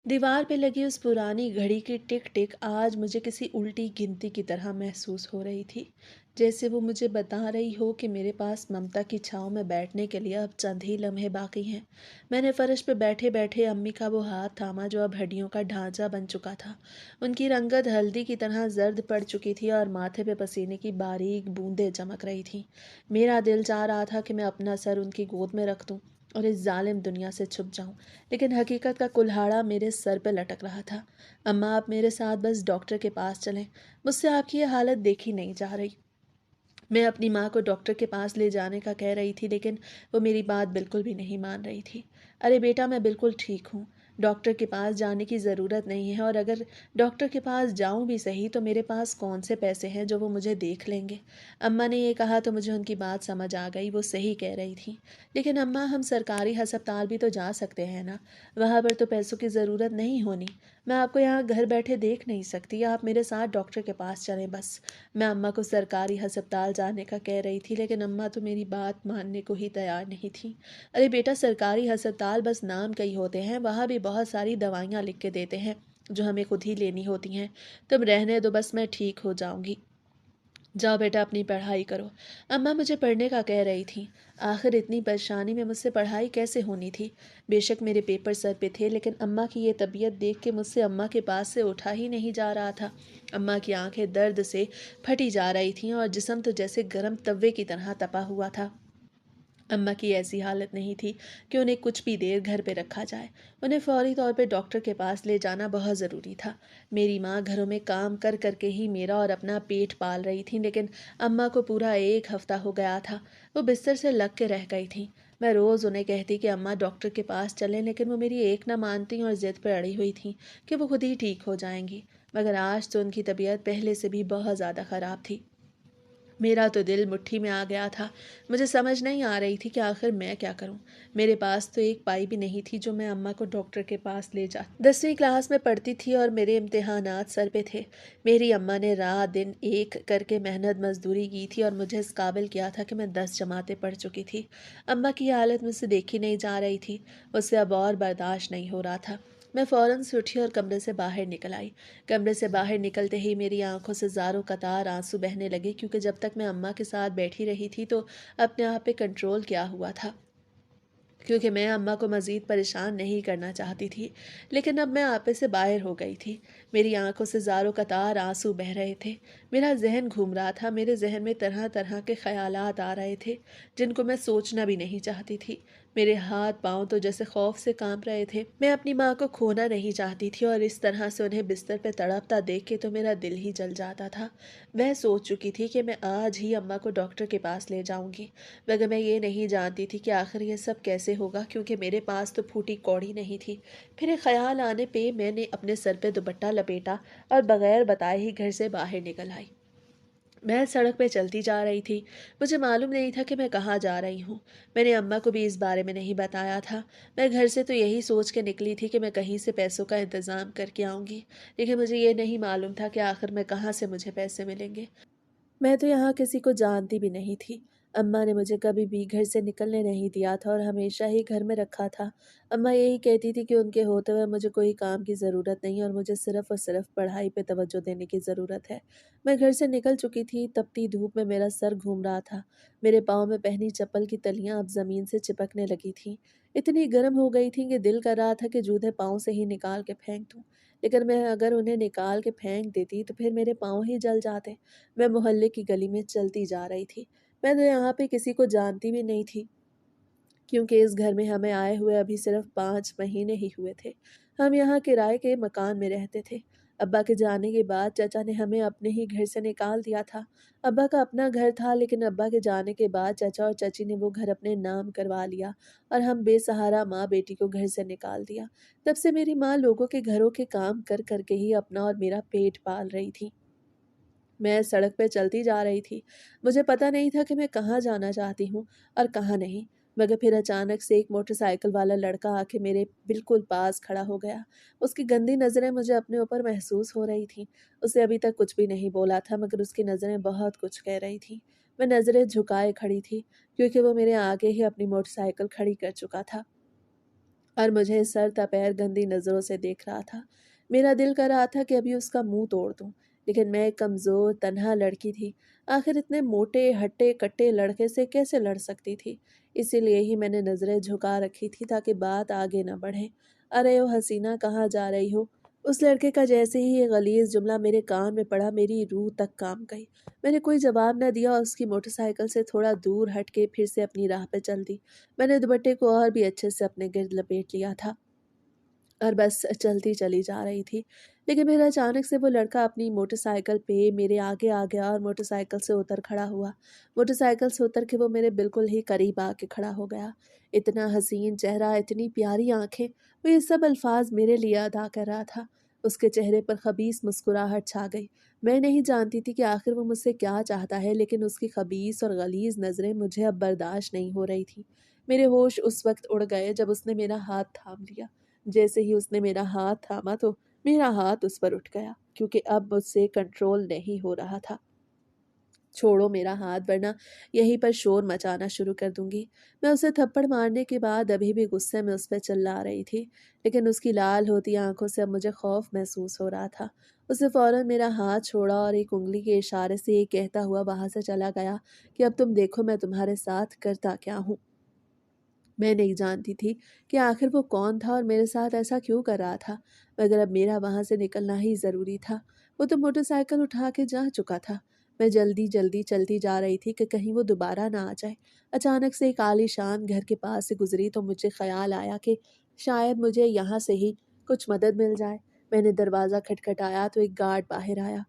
दीवार पे लगी उस पुरानी घड़ी की टिक टिक आज मुझे किसी उल्टी गिनती की तरह महसूस हो रही थी। जैसे वो मुझे बता रही हो कि मेरे पास ममता की छाँव में बैठने के लिए अब चंद ही लम्हे बाकी हैं। मैंने फर्श पे बैठे बैठे अम्मी का वो हाथ थामा जो अब हड्डियों का ढांचा बन चुका था। उनकी रंगत हल्दी की तरह जर्द पड़ चुकी थी और माथे पे पसीने की बारीक बूंदें चमक रही थीं। मेरा दिल चाह रहा था कि मैं अपना सर उनकी गोद में रख दूं और इस जालिम दुनिया से छुप जाऊं, लेकिन हकीकत का कुल्हाड़ा मेरे सर पे लटक रहा था। अम्मा, आप मेरे साथ बस डॉक्टर के पास चलें। मुझसे आपकी ये हालत देखी नहीं जा रही। मैं अपनी माँ को डॉक्टर के पास ले जाने का कह रही थी, लेकिन वो मेरी बात बिल्कुल भी नहीं मान रही थी। अरे बेटा, मैं बिल्कुल ठीक हूँ। डॉक्टर के पास जाने की ज़रूरत नहीं है, और अगर डॉक्टर के पास जाऊँ भी सही तो मेरे पास कौन से पैसे हैं जो वो मुझे देख लेंगे। अम्मा ने ये कहा तो मुझे उनकी बात समझ आ गई, वो सही कह रही थी। लेकिन अम्मा, हम सरकारी अस्पताल भी तो जा सकते हैं ना। वहाँ पर तो पैसों की ज़रूरत नहीं होनी। मैं आपको यहाँ घर बैठे देख नहीं सकती, आप मेरे साथ डॉक्टर के पास चलें बस। मैं अम्मा को सरकारी अस्पताल जाने का कह रही थी, लेकिन अम्मा तो मेरी बात मानने को ही तैयार नहीं थी। अरे बेटा, सरकारी अस्पताल बस नाम के ही होते हैं, वहाँ भी बहुत सारी दवाइयाँ लिख के देते हैं जो हमें खुद ही लेनी होती हैं। तुम रहने दो, बस मैं ठीक हो जाऊंगी। जाओ बेटा, अपनी पढ़ाई करो। अम्मा मुझे पढ़ने का कह रही थी। आखिर इतनी परेशानी में मुझसे पढ़ाई कैसे होनी थी। बेशक मेरे पेपर सर पे थे, लेकिन अम्मा की ये तबीयत देख के मुझसे अम्मा के पास से उठा ही नहीं जा रहा था। अम्मा की आंखें दर्द से फटी जा रही थीं और जिस्म तो जैसे गर्म तवे की तरह तपा हुआ था। अम्मा की ऐसी हालत नहीं थी कि उन्हें कुछ भी देर घर पे रखा जाए। उन्हें फौरी तौर पे डॉक्टर के पास ले जाना बहुत ज़रूरी था। मेरी माँ घरों में काम कर करके ही मेरा और अपना पेट पाल रही थी, लेकिन अम्मा को पूरा एक हफ्ता हो गया था। वो बिस्तर से लग के रह गई थी। मैं रोज़ उन्हें कहती कि अम्मा डॉक्टर के पास चलें, लेकिन वो मेरी एक ना मानती और ज़िद पर अड़ी हुई थी कि वो खुद ही ठीक हो जाएंगी। मगर आज तो उनकी तबीयत पहले से भी बहुत ज़्यादा ख़राब थी। मेरा तो दिल मुट्ठी में आ गया था। मुझे समझ नहीं आ रही थी कि आखिर मैं क्या करूं। मेरे पास तो एक पाई भी नहीं थी जो मैं अम्मा को डॉक्टर के पास ले जा। 10वीं क्लास में पढ़ती थी और मेरे इम्तिहानात सर पे थे। मेरी अम्मा ने रात दिन एक करके मेहनत मजदूरी की थी और मुझे इस काबिल किया था कि मैं 10 जमातें पढ़ चुकी थी। अम्मा की हालत मुझसे देखी नहीं जा रही थी। उससे अब और बर्दाश्त नहीं हो रहा था। मैं फ़ौरन से उठी और कमरे से बाहर निकल आई। कमरे से बाहर निकलते ही मेरी आंखों से ज़ारों कतार आंसू बहने लगे, क्योंकि जब तक मैं अम्मा के साथ बैठी रही थी तो अपने आप पे कंट्रोल किया हुआ था, क्योंकि मैं अम्मा को मज़ीद परेशान नहीं करना चाहती थी। लेकिन अब मैं आपे से बाहर हो गई थी। मेरी आंखों से ज़ारों कतार आंसू बह रहे थे। मेरा जहन घूम रहा था। मेरे जहन में तरह तरह के ख्यालात आ रहे थे जिनको मैं सोचना भी नहीं चाहती थी। मेरे हाथ पांव तो जैसे खौफ से कांप रहे थे। मैं अपनी माँ को खोना नहीं चाहती थी, और इस तरह से उन्हें बिस्तर पर तड़पता देख के तो मेरा दिल ही जल जाता था। मैं सोच चुकी थी कि मैं आज ही अम्मा को डॉक्टर के पास ले जाऊंगी, मगर मैं ये नहीं जानती थी कि आखिर ये सब कैसे होगा, क्योंकि मेरे पास तो फूटी कौड़ी नहीं थी। फिर एक ख्याल आने पे मैंने अपने सर पे दुपट्टा लपेटा और बगैर बताए ही घर से बाहर निकल आई। मैं सड़क पे चलती जा रही थी। मुझे मालूम नहीं था कि मैं कहाँ जा रही हूँ। मैंने अम्मा को भी इस बारे में नहीं बताया था। मैं घर से तो यही सोच के निकली थी कि मैं कहीं से पैसों का इंतज़ाम करके आऊँगी, लेकिन मुझे ये नहीं मालूम था कि आखिर में कहाँ से मुझे पैसे मिलेंगे। मैं तो यहाँ किसी को जानती भी नहीं थी। अम्मा ने मुझे कभी भी घर से निकलने नहीं दिया था और हमेशा ही घर में रखा था। अम्मा यही कहती थी कि उनके होते हुए मुझे कोई काम की ज़रूरत नहीं और मुझे सिर्फ़ और सिर्फ़ पढ़ाई पे तवज्जो देने की ज़रूरत है। मैं घर से निकल चुकी थी। तपती धूप में मेरा सर घूम रहा था। मेरे पाँव में पहनी चप्पल की तलियाँ अब ज़मीन से चिपकने लगी थीं। इतनी गर्म हो गई थी कि दिल कर रहा था कि जूते पाँव से ही निकाल के फेंक दूँ। लेकिन मैं अगर उन्हें निकाल के फेंक देती तो फिर मेरे पाँव ही जल जाते। मैं मोहल्ले की गली में चलती जा रही थी। मैं तो यहाँ पे किसी को जानती भी नहीं थी, क्योंकि इस घर में हमें आए हुए अभी सिर्फ 5 महीने ही हुए थे। हम यहाँ किराए के मकान में रहते थे। अब्बा के जाने के बाद चाचा ने हमें अपने ही घर से निकाल दिया था। अब्बा का अपना घर था, लेकिन अब्बा के जाने के बाद चाचा और चाची ने वो घर अपने नाम करवा लिया और हम बेसहारा माँ बेटी को घर से निकाल दिया। तब से मेरी माँ लोगों के घरों के काम कर करके ही अपना और मेरा पेट पाल रही थी। मैं सड़क पे चलती जा रही थी। मुझे पता नहीं था कि मैं कहाँ जाना चाहती हूँ और कहाँ नहीं। मगर फिर अचानक से एक मोटरसाइकिल वाला लड़का आके मेरे बिल्कुल पास खड़ा हो गया। उसकी गंदी नज़रें मुझे अपने ऊपर महसूस हो रही थीं। उसे अभी तक कुछ भी नहीं बोला था, मगर उसकी नज़रें बहुत कुछ कह रही थीं। मैं नज़रें झुकाए खड़ी थी, क्योंकि वो मेरे आगे ही अपनी मोटरसाइकिल खड़ी कर चुका था। और मुझे सर पैर गंदी नज़रों से देख रहा था। मेरा दिल कर रहा था कि अभी उसका मुंह तोड़ दूं, लेकिन मैं एक कमज़ोर तन्हा लड़की थी। आखिर इतने मोटे हट्टे कट्टे लड़के से कैसे लड़ सकती थी? इसीलिए ही मैंने नज़रें झुका रखी थी ताकि बात आगे न बढ़े। अरे ओ हसीना, कहाँ जा रही हो? उस लड़के का जैसे ही ये गलीज़ जुमला मेरे कान में पड़ा, मेरी रूह तक कांप गई। मैंने कोई जवाब न दिया और उसकी मोटरसाइकिल से थोड़ा दूर हट के फिर से अपनी राह पे चल दी। मैंने दुपट्टे को और भी अच्छे से अपने गिर्द लपेट लिया था और बस चलती चली जा रही थी। लेकिन फिर अचानक से वो लड़का अपनी मोटरसाइकिल पे मेरे आगे आ गया और मोटरसाइकिल से उतर खड़ा हुआ। मोटरसाइकिल से उतर के वो मेरे बिल्कुल ही करीब आके खड़ा हो गया। इतना हसीन चेहरा, इतनी प्यारी आंखें, वो ये सब अल्फाज मेरे लिए अदा कर रहा था। उसके चेहरे पर खबीस मुस्कुराहट छा गई। मैं नहीं जानती थी कि आखिर वो मुझसे क्या चाहता है, लेकिन उसकी खबीस और गलीज नज़रें मुझे अब बर्दाश्त नहीं हो रही थी। मेरे होश उस वक्त उड़ गए जब उसने मेरा हाथ थाम लिया। जैसे ही उसने मेरा हाथ थामा तो मेरा हाथ उस पर उठ गया, क्योंकि अब मुझसे कंट्रोल नहीं हो रहा था। छोड़ो मेरा हाथ, वरना यहीं पर शोर मचाना शुरू कर दूंगी। मैं उसे थप्पड़ मारने के बाद अभी भी गुस्से में उस पर चिल्ला रही थी, लेकिन उसकी लाल होती आंखों से अब मुझे खौफ महसूस हो रहा था। उसे फौरन मेरा हाथ छोड़ा और एक उंगली के इशारे से ये कहता हुआ वहां से चला गया कि अब तुम देखो मैं तुम्हारे साथ करता क्या हूँ। मैं नहीं जानती थी कि आखिर वो कौन था और मेरे साथ ऐसा क्यों कर रहा था, मगर अब मेरा वहां से निकलना ही ज़रूरी था। वो तो मोटरसाइकिल उठा के जा चुका था। मैं जल्दी जल्दी चलती जा रही थी कि कहीं वो दोबारा ना आ जाए। अचानक से एक आलीशान घर के पास से गुजरी तो मुझे ख्याल आया कि शायद मुझे यहाँ से ही कुछ मदद मिल जाए। मैंने दरवाज़ा खटखटाया तो एक गार्ड बाहर आया।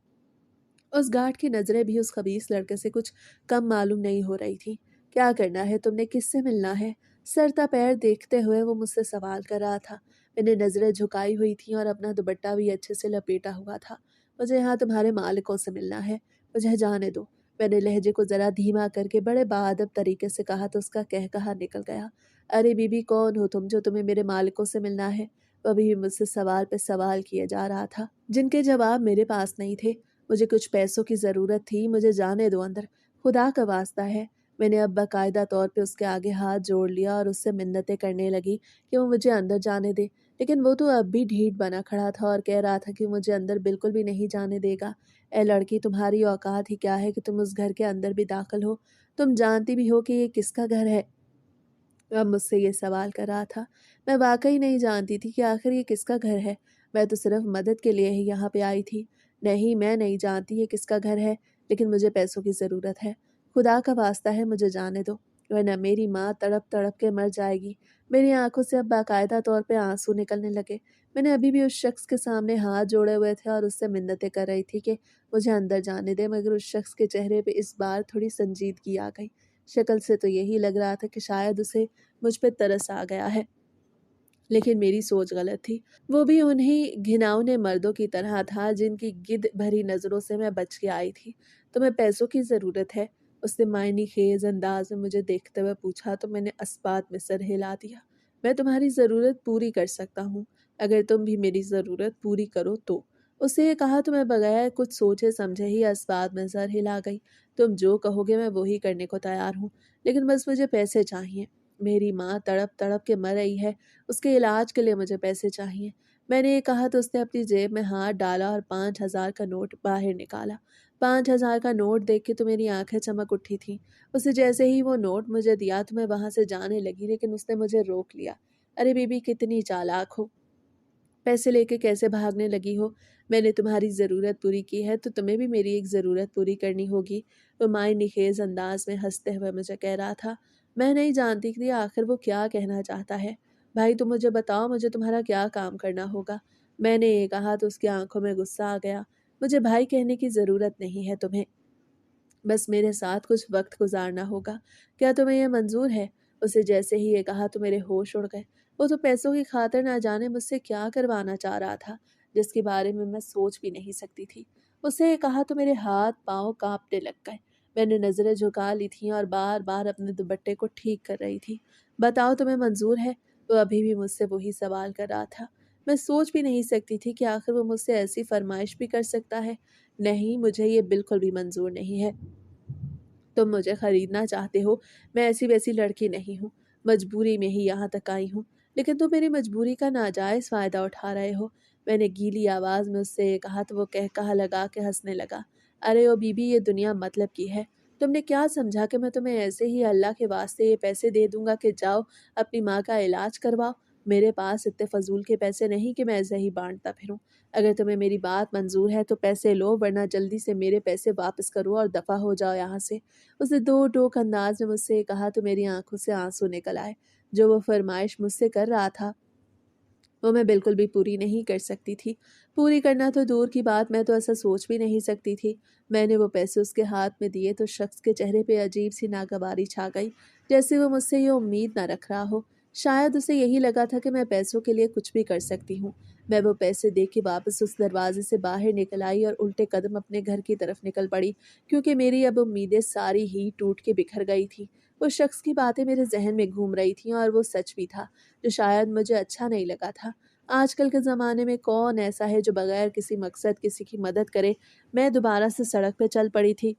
उस गार्ड की नज़रें भी उस खबीस लड़के से कुछ कम मालूम नहीं हो रही थी। क्या करना है तुमने, किससे मिलना है? सरता पैर देखते हुए वो मुझसे सवाल कर रहा था। मैंने नज़रें झुकाई हुई थी और अपना दुपट्टा भी अच्छे से लपेटा हुआ था। मुझे यहाँ तुम्हारे मालिकों से मिलना है, मुझे जाने दो। मैंने लहजे को ज़रा धीमा करके बड़े बाअदब तरीके से कहा तो उसका कहकहा निकल गया। अरे बीबी, कौन हो तुम जो तुम्हें मेरे मालिकों से मिलना है? वह भी मुझसे सवाल पे सवाल किए जा रहा था, जिनके जवाब मेरे पास नहीं थे। मुझे कुछ पैसों की ज़रूरत थी, मुझे जाने दो अंदर, खुदा का वास्ता है। मैंने अब बाकायदा तौर पे उसके आगे हाथ जोड़ लिया और उससे मिन्नतें करने लगी कि वो मुझे अंदर जाने दे, लेकिन वो तो अब भी ढीठ बना खड़ा था और कह रहा था कि मुझे अंदर बिल्कुल भी नहीं जाने देगा। ए लड़की, तुम्हारी औकात ही क्या है कि तुम उस घर के अंदर भी दाखिल हो? तुम जानती भी हो कि ये किसका घर है? अब मुझसे ये सवाल कर रहा था। मैं वाक़ई नहीं जानती थी कि आखिर ये किसका घर है। मैं तो सिर्फ़ मदद के लिए ही यहाँ पे आई थी। नहीं, मैं नहीं जानती ये किसका घर है, लेकिन मुझे पैसों की ज़रूरत है। खुदा का वास्ता है, मुझे जाने दो, वरना मेरी माँ तड़प-तड़प के मर जाएगी। मेरी आँखों से अब बाकायदा तौर पे आँसू निकलने लगे। मैंने अभी भी उस शख़्स के सामने हाथ जोड़े हुए थे और उससे मिन्नतें कर रही थी कि मुझे अंदर जाने दे, मगर उस शख़्स के चेहरे पे इस बार थोड़ी संजीदगी आ गई। शक्ल से तो यही लग रहा था कि शायद उसे मुझ पे तरस आ गया है, लेकिन मेरी सोच गलत थी। वो भी उन्हीं घिनौने मर्दों की तरह था जिनकी गिद्ध भरी नज़रों से मैं बच के आई थी। तुम्हें पैसों की ज़रूरत है? उसने मायनी खेज अंदाज में मुझे देखते हुए पूछा तो मैंने अस्पात में सर हिला दिया। मैं तुम्हारी ज़रूरत पूरी कर सकता हूँ, अगर तुम भी मेरी ज़रूरत पूरी करो तो। उससे ये कहा तो मैं बगैर कुछ सोचे समझे ही अस्पात में सर हिला गई। तुम जो कहोगे मैं वही करने को तैयार हूँ, लेकिन बस मुझे पैसे चाहिए। मेरी माँ तड़प तड़प के मर रही है, उसके इलाज के लिए मुझे पैसे चाहिए। मैंने ये कहा तो उसने अपनी जेब में हाथ डाला और 5,000 का नोट बाहर निकाला। 5,000 का नोट देख के तो मेरी आंखें चमक उठी थीं। उसे जैसे ही वो नोट मुझे दिया तो मैं वहाँ से जाने लगी, लेकिन उसने मुझे रोक लिया। अरे बीबी, कितनी चालाक हो! पैसे लेके कैसे भागने लगी हो? मैंने तुम्हारी ज़रूरत पूरी की है तो तुम्हें भी मेरी एक ज़रूरत पूरी करनी होगी। वो माय-निखेज़ अंदाज़ में हँसते हुए मुझे कह रहा था। मैं नहीं जानती कि आखिर वो क्या कहना चाहता है। भाई तुम मुझे बताओ, मुझे तुम्हारा क्या काम करना होगा? मैंने ये कहा तो उसकी आँखों में गुस्सा आ गया। मुझे भाई कहने की ज़रूरत नहीं है तुम्हें। बस मेरे साथ कुछ वक्त गुजारना होगा। क्या तुम्हें यह मंजूर है? उसे जैसे ही ये कहा तो मेरे होश उड़ गए। वो तो पैसों की खातिर ना जाने मुझसे क्या करवाना चाह रहा था, जिसके बारे में मैं सोच भी नहीं सकती थी। उससे ये कहा तो मेरे हाथ पांव कांपने लग गए। मैंने नजरें झुका ली थी और बार बार अपने दुपट्टे को ठीक कर रही थी। बताओ, तुम्हें मंजूर है? वो अभी भी मुझसे वही सवाल कर रहा था। मैं सोच भी नहीं सकती थी कि आखिर वो मुझसे ऐसी फरमाइश भी कर सकता है। नहीं, मुझे ये बिल्कुल भी मंजूर नहीं है। तुम मुझे खरीदना चाहते हो, मैं ऐसी वैसी लड़की नहीं हूँ, मजबूरी में ही यहाँ तक आई हूँ। लेकिन तुम मेरी मजबूरी का नाजायज़ फ़ायदा उठा रहे हो। मैंने गीली आवाज़ में उससे ये कहा तो वो कहकहा लगा के हँसने लगा। अरे ओ बीबी, ये दुनिया मतलब की है। तुमने क्या समझा कि मैं तुम्हें ऐसे ही अल्लाह के वास्ते ये पैसे दे दूँगा कि जाओ अपनी माँ का इलाज करवाओ? मेरे पास इतने फ़ज़ूल के पैसे नहीं कि मैं ऐसे ही बाँटता फिरूँ। अगर तुम्हें मेरी बात मंज़ूर है तो पैसे लो, वरना जल्दी से मेरे पैसे वापस करो और दफ़ा हो जाओ यहाँ से। उसने दो टोक अंदाज़ में मुझसे ये कहा तो मेरी आँखों से आँसू निकल आए। जो वो फ़रमाइश मुझसे कर रहा था, वो मैं बिल्कुल भी पूरी नहीं कर सकती थी। पूरी करना तो दूर की बात, मैं तो ऐसा सोच भी नहीं सकती थी। मैंने वो पैसे उसके हाथ में दिए तो शख्स के चेहरे पे अजीब-सी नागवारी छा गई, जैसे वो मुझसे ये उम्मीद ना रख रहा हो। शायद उसे यही लगा था कि मैं पैसों के लिए कुछ भी कर सकती हूँ। मैं वो पैसे दे के वापस उस दरवाज़े से बाहर निकल आई और उल्टे कदम अपने घर की तरफ निकल पड़ी, क्योंकि मेरी अब उम्मीदें सारी ही टूट के बिखर गई थीं। उस शख्स की बातें मेरे ज़हन में घूम रही थीं और वो सच भी था, जो शायद मुझे अच्छा नहीं लगा था। आजकल के ज़माने में कौन ऐसा है जो बगैर किसी मकसद किसी की मदद करे? मैं दोबारा से सड़क पे चल पड़ी थी।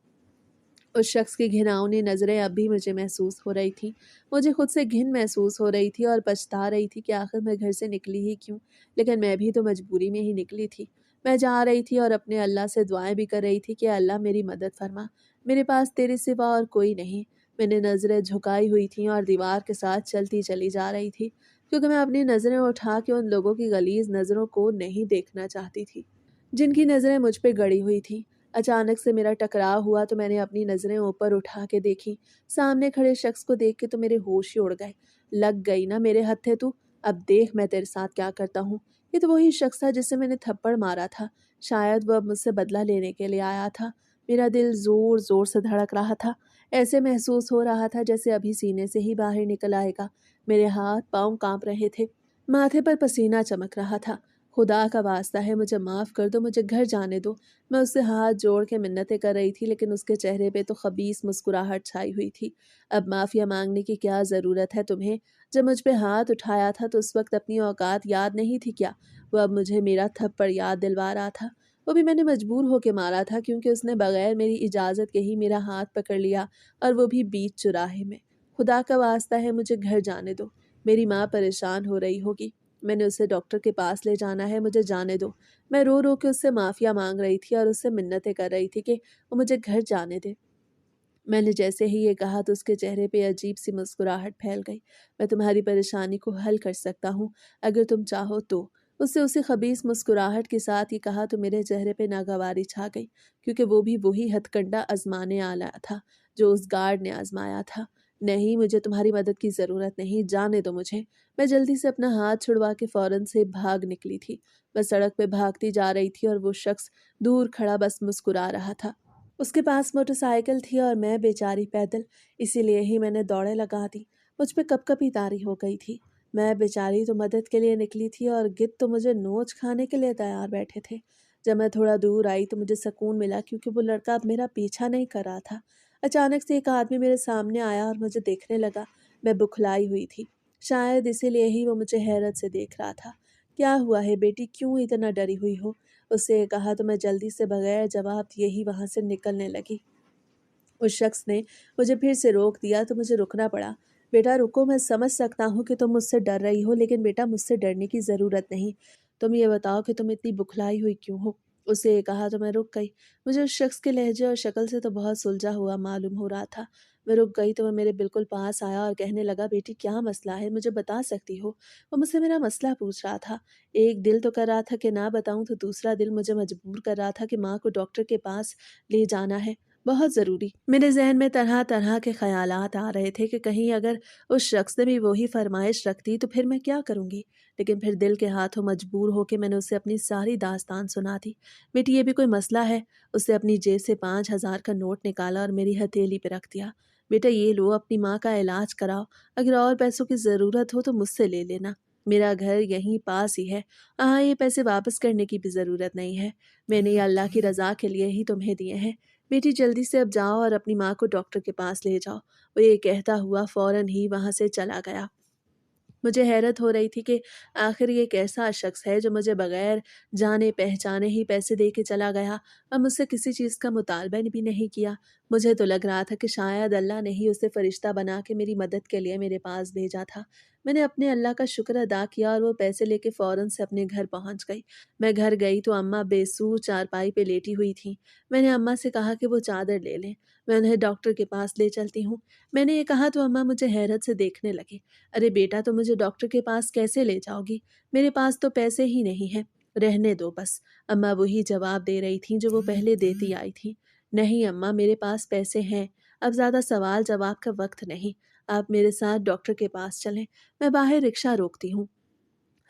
उस शख्स की घिनौनी नज़रें अब भी मुझे महसूस हो रही थीं। मुझे खुद से घिन महसूस हो रही थी और पछता रही थी कि आखिर मैं घर से निकली ही क्यों? लेकिन मैं भी तो मजबूरी में ही निकली थी। मैं जा रही थी और अपने अल्लाह से दुआएँ भी कर रही थी कि अल्लाह मेरी मदद फरमा। मेरे पास तेरे सिवा और कोई नहीं। मैंने नज़रें झुकाई हुई थीं और दीवार के साथ चलती चली जा रही थी, क्योंकि मैं अपनी नज़रें उठा के उन लोगों की गलीज़ नज़रों को नहीं देखना चाहती थी, जिनकी नज़रें मुझ पे गड़ी हुई थीं। अचानक से मेरा टकराव हुआ तो मैंने अपनी नज़रें ऊपर उठा के देखी। सामने खड़े शख्स को देख के तो मेरे होश ही उड़ गए। लग गई ना मेरे हत्थे तू? अब देख मैं तेरे साथ क्या करता हूँ। ये तो वही शख्स था जिसे मैंने थप्पड़ मारा था। शायद वो अब मुझसे बदला लेने के लिए आया था। मेरा दिल ज़ोर-ज़ोर से धड़क रहा था। ऐसे महसूस हो रहा था जैसे अभी सीने से ही बाहर निकल आएगा। मेरे हाथ-पाँव काँप रहे थे। माथे पर पसीना चमक रहा था। खुदा का वास्ता है, मुझे माफ़ कर दो, मुझे घर जाने दो। मैं उससे हाथ जोड़ के मिन्नतें कर रही थी, लेकिन उसके चेहरे पे तो खबीस मुस्कुराहट छाई हुई थी। अब माफ़िया मांगने की क्या ज़रूरत है तुम्हें? जब मुझ पे हाथ उठाया था तो उस वक्त अपनी औकात याद नहीं थी क्या? वो अब मुझे मेरा थप्पड़ याद दिलवा रहा था। वो भी मैंने मजबूर होके मारा था, क्योंकि उसने बगैर मेरी इजाज़त के ही मेरा हाथ पकड़ लिया, और वो भी बीच चौराहे में। खुदा का वास्ता है, मुझे घर जाने दो। मेरी माँ परेशान हो रही होगी। मैंने उसे डॉक्टर के पास ले जाना है, मुझे जाने दो। मैं रो रो के उससे माफ़िया मांग रही थी और उससे मिन्नतें कर रही थी कि वो मुझे घर जाने दे। मैंने जैसे ही ये कहा तो उसके चेहरे पे अजीब सी मुस्कुराहट फैल गई। मैं तुम्हारी परेशानी को हल कर सकता हूँ, अगर तुम चाहो तो। उससे उसी खबीस मुस्कुराहट के साथ ये कहा तो मेरे चेहरे पे नागवारी छा गई, क्योंकि वो भी वही हथकंडा आजमाने आया था जो उस गार्ड ने आजमाया था। नहीं, मुझे तुम्हारी मदद की ज़रूरत नहीं, जाने दो मुझे। मैं जल्दी से अपना हाथ छुड़वा के फ़ौरन से भाग निकली थी। मैं सड़क पे भागती जा रही थी और वो शख्स दूर खड़ा बस मुस्कुरा रहा था। उसके पास मोटरसाइकिल थी और मैं बेचारी पैदल, इसीलिए ही मैंने दौड़े लगा दी। मुझ पे कपकपी तारी हो गई थी। मैं बेचारी तो मदद के लिए निकली थी और गिद्ध तो मुझे नोच खाने के लिए तैयार बैठे थे। जब मैं थोड़ा दूर आई तो मुझे सुकून मिला, क्योंकि वो लड़का अब मेरा पीछा नहीं कर रहा था। अचानक से एक आदमी मेरे सामने आया और मुझे देखने लगा। मैं बुखलाई हुई थी। शायद इसीलिए ही वो मुझे हैरत से देख रहा था। क्या हुआ है बेटी, क्यों इतना डरी हुई हो? उससे कहा तो मैं जल्दी से बगैर जवाब दिए ही वहाँ से निकलने लगी। उस शख्स ने मुझे फिर से रोक दिया तो मुझे रुकना पड़ा। बेटा रुको, मैं समझ सकता हूँ कि तुम मुझसे डर रही हो, लेकिन बेटा मुझसे डरने की ज़रूरत नहीं। तुम ये बताओ कि तुम इतनी बुखलाई हुई क्यों हो? उससे ये कहा तो मैं रुक गई। मुझे उस शख्स के लहजे और शक्ल से तो बहुत सुलझा हुआ मालूम हो रहा था। मैं रुक गई तो वो मेरे बिल्कुल पास आया और कहने लगा, बेटी क्या मसला है, मुझे बता सकती हो? वो मुझसे मेरा मसला पूछ रहा था। एक दिल तो कर रहा था कि ना बताऊं, तो दूसरा दिल मुझे मजबूर कर रहा था कि माँ को डॉक्टर के पास ले जाना है, बहुत ज़रूरी। मेरे ज़हन में तरह-तरह के ख़यालात आ रहे थे कि कहीं अगर उस शख़्स ने भी वही फ़रमाइश रख दी तो फिर मैं क्या करूँगी? लेकिन फिर दिल के हाथों मजबूर होके मैंने उसे अपनी सारी दास्तान सुना दी। बेटी ये भी कोई मसला है? उसने अपनी जेब से 5,000 का नोट निकाला और मेरी हथेली पे रख दिया। बेटा ये लो, अपनी माँ का इलाज कराओ। अगर और पैसों की ज़रूरत हो तो मुझसे ले लेना। मेरा घर यहीं पास ही है। हाँ, ये पैसे वापस करने की भी ज़रूरत नहीं है। मैंने ये अल्लाह की रज़ा के लिए ही तुम्हें दिए हैं। बेटी जल्दी से अब जाओ और अपनी माँ को डॉक्टर के पास ले जाओ। वो ये कहता हुआ फ़ौरन ही वहाँ से चला गया। मुझे हैरत हो रही थी कि आखिर ये कैसा शख्स है जो मुझे बगैर जाने पहचाने ही पैसे दे के चला गया और मुझसे किसी चीज़ का मुतालबा भी नहीं किया। मुझे तो लग रहा था कि शायद अल्लाह ने ही उसे फ़रिश्ता बना के मेरी मदद के लिए मेरे पास भेजा था। میں نے اپنے اللہ کا شکر ادا کیا اور وہ پیسے لے کے فوراً سے اپنے گھر پہنچ گئی۔ میں گھر گئی تو اماں بے سور چارپائی پہ لیٹی ہوئی تھیں۔ میں نے اماں سے کہا کہ وہ چادر لے لیں، میں انہیں ڈاکٹر کے پاس لے چلتی ہوں۔ میں نے یہ کہا تو اماں مجھے حیرت سے دیکھنے لگی۔ ارے بیٹا، تو مجھے ڈاکٹر کے پاس کیسے لے جاؤ گی؟ میرے پاس تو پیسے ہی نہیں ہیں۔ رہنے دو بس، اماں وہی جواب دے رہی تھیں جو وہ پہلے دیتی آئی تھیں۔ نہیں اماں، میرے پاس پیسے ہیں، اب زیادہ سوال جواب کا وقت نہیں، آپ میرے ساتھ ڈاکٹر کے پاس چلیں، میں باہر رکشہ روکتی ہوں۔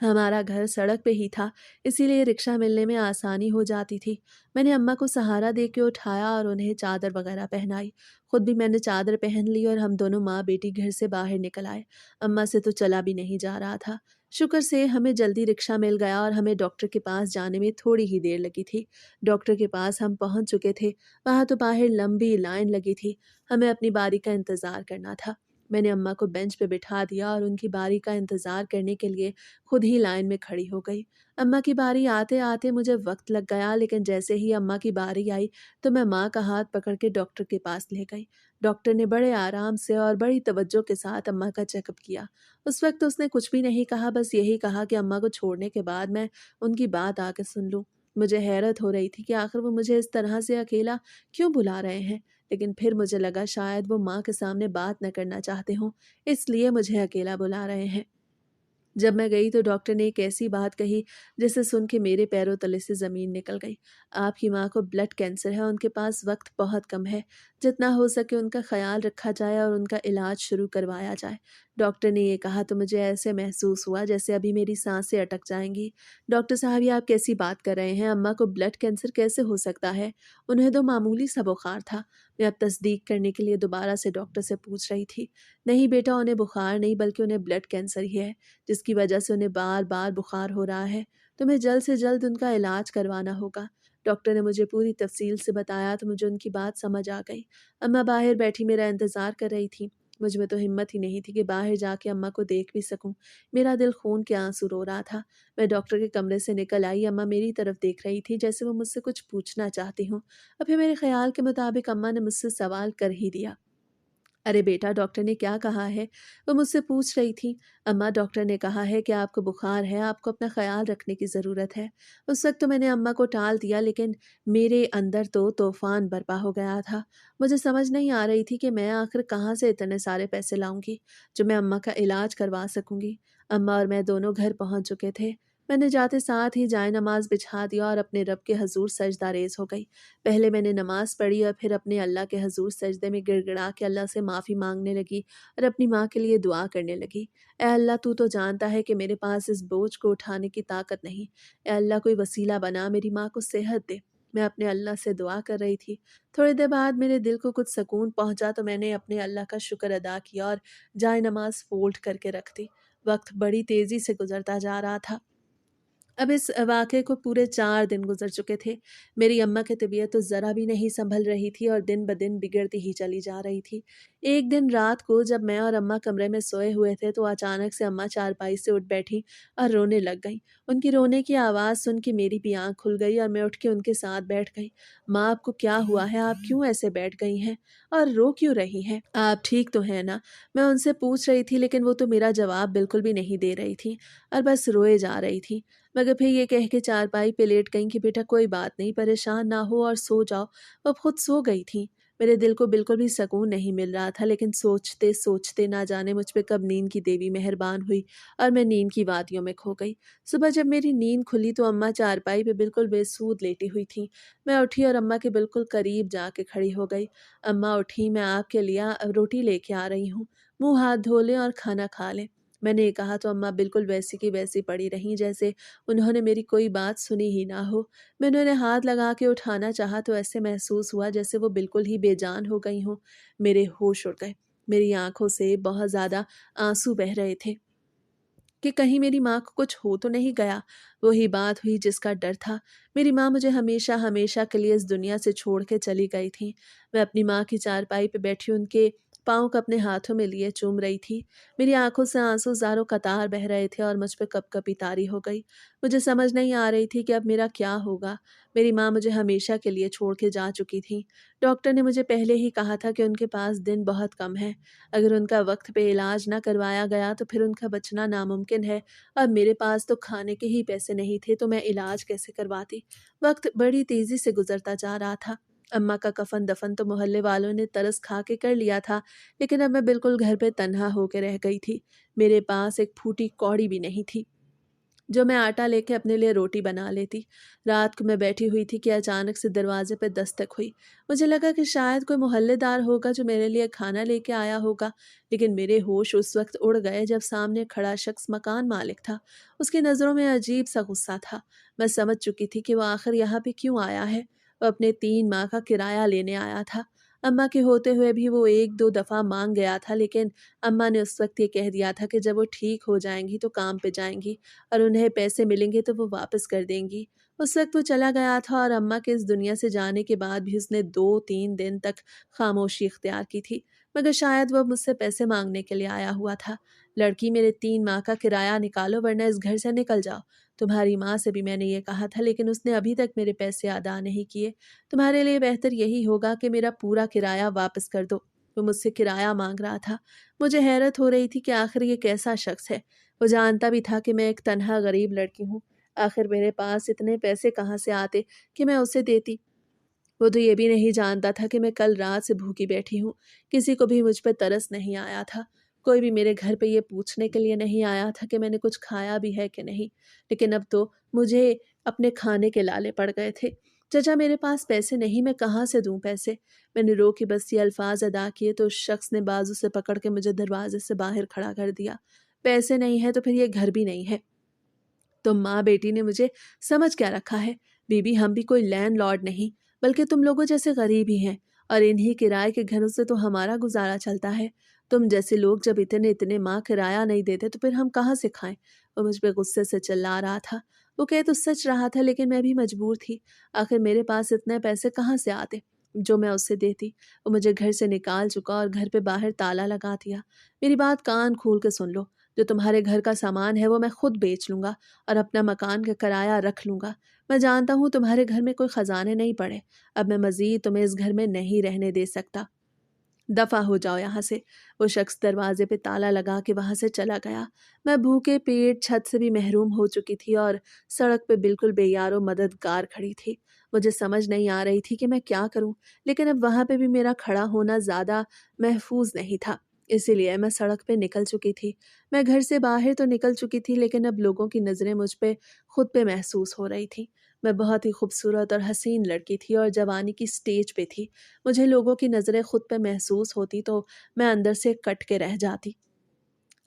ہمارا گھر سڑک پہ ہی تھا، اسی لیے رکشہ ملنے میں آسانی ہو جاتی تھی۔ میں نے اماں کو سہارا دے کے اٹھایا اور انہیں چادر وغیرہ پہنائی۔ خود بھی میں نے چادر پہن لی اور ہم دونوں ماں بیٹی گھر سے باہر نکل آئے۔ اماں سے تو چلا بھی نہیں جا رہا تھا۔ شکر سے ہمیں جلدی رکشہ مل گیا اور ہمیں ڈاکٹر کے پاس جانے میں تھوڑی ہی دیر لگی تھی۔ ڈاکٹر کے پاس ہم پہنچ چکے تھے، وہاں تو باہر لمبی لائن لگی تھی، ہمیں اپنی باری کا انتظار کرنا تھا۔ میں نے اماں کو بینچ پہ بٹھا دیا اور ان کی باری کا انتظار کرنے کے لیے خود ہی لائن میں کھڑی ہو گئی۔ اماں کی باری آتے آتے مجھے وقت لگ گیا، لیکن جیسے ہی اماں کی باری آئی تو میں ماں کا ہاتھ پکڑ کے ڈاکٹر کے پاس لے گئی۔ ڈاکٹر نے بڑے آرام سے اور بڑی توجہ کے ساتھ اماں کا چیک اپ کیا۔ اس وقت اس نے کچھ بھی نہیں کہا، بس یہی کہا کہ اماں کو چھوڑنے کے بعد میں ان کی بات آ کے سن لوں۔ مجھے حیرت ہو رہی تھی کہ آخر وہ مجھے اس طرح سے اکیلا کیوں بلا رہے ہیں، لیکن پھر مجھے لگا شاید وہ ماں کے سامنے بات نہ کرنا چاہتے ہوں، اس لیے مجھے اکیلا بلا رہے ہیں۔ جب میں گئی تو ڈاکٹر نے ایک ایسی بات کہی جسے سن کے میرے پیروں تلے سے زمین نکل گئی۔ آپ کی ماں کو بلڈ کینسر ہے، ان کے پاس وقت بہت کم ہے، جتنا ہو سکے ان کا خیال رکھا جائے اور ان کا علاج شروع کروایا جائے۔ ڈاکٹر نے یہ کہا تو مجھے ایسے محسوس ہوا جیسے ابھی میری سانسیں اٹک جائیں گی۔ ڈاکٹر صاحب، یہ آپ کیسی بات کر رہے ہیں؟ اماں کو بلڈ کینسر کیسے ہو سکتا ہے؟ انہیں تو معمولی سا بخار تھا۔ میں اب تصدیق کرنے کے لیے دوبارہ سے ڈاکٹر سے پوچھ رہی تھی۔ نہیں بیٹا، انہیں بخار نہیں بلکہ انہیں بلڈ کینسر ہی ہے، جس کی وجہ سے انہیں بار بار بخار ہو رہا ہے۔ تمہیں جلد سے جلد ان کا علاج کروانا ہوگا۔ ڈاکٹر نے مجھے پوری تفصیل سے بتایا تو مجھے ان کی بات سمجھ آ گئی۔ اماں باہر بیٹھی میرا انتظار کر رہی تھی۔ مجھ میں تو ہمت ہی نہیں تھی کہ باہر جا کے اماں کو دیکھ بھی سکوں۔ میرا دل خون کے آنسو رو رہا تھا۔ میں ڈاکٹر کے کمرے سے نکل آئی، اماں میری طرف دیکھ رہی تھی جیسے وہ مجھ سے کچھ پوچھنا چاہتی ہوں، اور پھر میرے خیال کے مطابق اماں نے مجھ سے سوال کر ہی دیا۔ ارے بیٹا، ڈاکٹر نے کیا کہا ہے؟ وہ مجھ سے پوچھ رہی تھی۔ اماں، ڈاکٹر نے کہا ہے کہ آپ کو بخار ہے، آپ کو اپنا خیال رکھنے کی ضرورت ہے۔ اس وقت تو میں نے اماں کو ٹال دیا، لیکن میرے اندر تو طوفان برپا ہو گیا تھا۔ مجھے سمجھ نہیں آ رہی تھی کہ میں آخر کہاں سے اتنے سارے پیسے لاؤں گی جو میں اماں کا علاج کروا سکوں گی۔ اماں اور میں دونوں گھر پہنچ چکے تھے۔ میں نے جاتے ساتھ ہی جائے نماز بچھا دیا اور اپنے رب کے حضور سجدہ ریز ہو گئی۔ پہلے میں نے نماز پڑھی اور پھر اپنے اللہ کے حضور سجدے میں گڑ گڑا کے اللہ سے معافی مانگنے لگی اور اپنی ماں کے لیے دعا کرنے لگی۔ اے اللہ، تو جانتا ہے کہ میرے پاس اس بوجھ کو اٹھانے کی طاقت نہیں۔ اے اللہ، کوئی وسیلہ بنا، میری ماں کو صحت دے۔ میں اپنے اللہ سے دعا کر رہی تھی۔ تھوڑی دیر بعد میرے دل کو کچھ سکون پہنچا تو میں نے اپنے اللہ کا شکر ادا کیا اور جائے نماز فولڈ کر کے رکھ دی۔ وقت بڑی تیزی سے گزرتا جا رہا تھا۔ اب اس واقعے کو پورے 4 دن گزر چکے تھے۔ میری اماں کی طبیعت تو ذرا بھی نہیں سنبھل رہی تھی اور دن بدن بگڑتی ہی چلی جا رہی تھی۔ ایک دن رات کو جب میں اور اماں کمرے میں سوئے ہوئے تھے تو اچانک سے اماں چارپائی سے اٹھ بیٹھیں اور رونے لگ گئیں۔ ان کی رونے کی آواز سن کے میری بھی آنکھ کھل گئی اور میں اٹھ کے ان کے ساتھ بیٹھ گئی۔ ماں، آپ کو کیا ہوا ہے؟ آپ کیوں ایسے بیٹھ گئی ہیں اور رو کیوں رہی ہیں؟ آپ ٹھیک تو ہیں نا؟ میں ان سے پوچھ رہی تھی، لیکن وہ تو میرا جواب بالکل بھی نہیں دے رہی تھی اور بس روئے جا رہی تھی، مگر پھر یہ کہہ کے چارپائی پہ لیٹ گئیں کہ بیٹا کوئی بات نہیں، پریشان نہ ہو اور سو جاؤ۔ وہ خود سو گئی تھیں۔ میرے دل کو بالکل بھی سکون نہیں مل رہا تھا، لیکن سوچتے سوچتے نہ جانے مجھ پہ کب نیند کی دیوی مہربان ہوئی اور میں نیند کی وادیوں میں کھو گئی۔ صبح جب میری نیند کھلی تو اماں چارپائی پہ بالکل بے سود لیٹی ہوئی تھیں۔ میں اٹھی اور اماں کے بالکل قریب جا کے کھڑی ہو گئی۔ اماں اٹھی، میں آپ کے لیے روٹی لے کے آ رہی ہوں، منہ ہاتھ دھو لیں اور کھانا کھا لیں۔ میں نے یہ کہا تو اماں بالکل ویسی کی ویسی پڑی رہیں جیسے انہوں نے میری کوئی بات سنی ہی نہ ہو۔ میں نے انہیں ہاتھ لگا کے اٹھانا چاہا تو ایسے محسوس ہوا جیسے وہ بالکل ہی بے جان ہو گئی ہوں۔ میرے ہوش اڑ گئے، میری آنکھوں سے بہت زیادہ آنسو بہہ رہے تھے کہ کہیں میری ماں کو کچھ ہو تو نہیں گیا۔ وہی بات ہوئی جس کا ڈر تھا۔ میری ماں مجھے ہمیشہ ہمیشہ کے لیے اس دنیا سے چھوڑ کے چلی گئی تھی۔ میں اپنی ماں کی چارپائی پہ بیٹھی ان کے पाँव को अपने हाथों में लिए चूम रही थी। मेरी आंखों से आंसू ज़ारों कतार बह रहे थे और मुझ पे कँपकँपी तारी हो गई। मुझे समझ नहीं आ रही थी कि अब मेरा क्या होगा। मेरी माँ मुझे हमेशा के लिए छोड़ के जा चुकी थी। डॉक्टर ने मुझे पहले ही कहा था कि उनके पास दिन बहुत कम है। अगर उनका वक्त पे इलाज ना करवाया गया तो फिर उनका बचना नामुमकिन है। अब मेरे पास तो खाने के ही पैसे नहीं थे, तो मैं इलाज कैसे करवाती। वक्त बड़ी तेज़ी से गुजरता जा रहा था। अम्मा का कफन दफन तो मोहल्ले वालों ने तरस खा के कर लिया था, लेकिन अब मैं बिल्कुल घर पे तन्हा होके रह गई थी। मेरे पास एक फूटी कौड़ी भी नहीं थी जो मैं आटा लेके अपने लिए रोटी बना लेती। रात को मैं बैठी हुई थी कि अचानक से दरवाजे पे दस्तक हुई। मुझे लगा कि शायद कोई मोहल्लेदार होगा जो मेरे लिए खाना लेके आया होगा, लेकिन मेरे होश उस वक्त उड़ गए जब सामने खड़ा शख्स मकान मालिक था। उसकी नज़रों में अजीब सा गुस्सा था। मैं समझ चुकी थी कि वो आखिर यहाँ पे क्यों आया है। वो अपने 3 माह का किराया लेने आया था। अम्मा के होते हुए भी वो 1-2 दफ़ा मांग गया था, लेकिन अम्मा ने उस वक्त ये कह दिया था कि जब वो ठीक हो जाएंगी तो काम पे जाएंगी और उन्हें पैसे मिलेंगे तो वो वापस कर देंगी। उस वक़्त वो चला गया था और अम्मा के इस दुनिया से जाने के बाद भी उसने 2-3 दिन तक खामोशी इख्तियार की थी, मगर शायद वो अब मुझसे पैसे माँगने के लिए आया हुआ था। लड़की, मेरे 3 माह का किराया निकालो वरना इस घर से निकल जाओ। तुम्हारी माँ से भी मैंने ये कहा था, लेकिन उसने अभी तक मेरे पैसे अदा नहीं किए। तुम्हारे लिए बेहतर यही होगा कि मेरा पूरा किराया वापस कर दो। वो मुझसे किराया माँग रहा था। मुझे हैरत हो रही थी कि आखिर ये कैसा शख्स है। वो जानता भी था कि मैं एक तन्हा गरीब लड़की हूँ। आखिर मेरे पास इतने पैसे कहाँ से आते कि मैं उसे देती। वो तो ये भी नहीं जानता था कि मैं कल रात से भूखी बैठी हूँ। किसी को भी मुझ पे तरस नहीं आया था। कोई भी मेरे घर पे ये पूछने के लिए नहीं आया था कि मैंने कुछ खाया भी है कि नहीं। लेकिन अब तो मुझे अपने खाने के लाले पड़ गए थे। चचा, मेरे पास पैसे नहीं, मैं कहाँ से दूँ पैसे? मैंने रो के बस ये अल्फाज अदा किए तो उस शख्स ने बाजू से पकड़ के मुझे दरवाजे से बाहर खड़ा कर दिया। पैसे नहीं है तो फिर ये घर भी नहीं है। तुम माँ बेटी ने मुझे समझ क्या रखा है? बीबी, हम भी कोई लैंडलॉर्ड नहीं, बल्कि तुम लोगों जैसे गरीब ही हैं, और इन्हीं किराए के घरों से तो हमारा गुजारा चलता है। तुम जैसे लोग जब इतने इतने माँ किराया नहीं देते तो फिर हम कहाँ से खाएं? वो मुझ पे गुस्से से चिल्ला रहा था। वो कह तो सच रहा था, लेकिन मैं भी मजबूर थी। आखिर मेरे पास इतने पैसे कहाँ से आते जो मैं उससे देती? वो मुझे घर से निकाल चुका और घर पे बाहर ताला लगा दिया। मेरी बात कान खोल के सुन लो। जो तुम्हारे घर का सामान है वो मैं खुद बेच लूंगा और अपना मकान का किराया रख लूंगा। मैं जानता हूँ तुम्हारे घर में कोई खजाने नहीं पड़े। अब मैं मजीद तुम्हें इस घर में नहीं रहने दे सकता। दफा हो जाओ यहाँ से। वो शख्स दरवाजे पे ताला लगा के वहां से चला गया। मैं भूखे पेट छत से भी महरूम हो चुकी थी और सड़क पे बिल्कुल बेयारो मददगार खड़ी थी। मुझे समझ नहीं आ रही थी कि मैं क्या करूं, लेकिन अब वहां पे भी मेरा खड़ा होना ज्यादा महफूज नहीं था। इसीलिए मैं सड़क पे निकल चुकी थी। मैं घर से बाहर तो निकल चुकी थी, लेकिन अब लोगों की नजरें मुझ पे खुद पे महसूस हो रही थी। मैं बहुत ही खूबसूरत और हसीन लड़की थी और जवानी की स्टेज पे थी। मुझे लोगों की नज़रें खुद पे महसूस होती तो मैं अंदर से कट के रह जाती।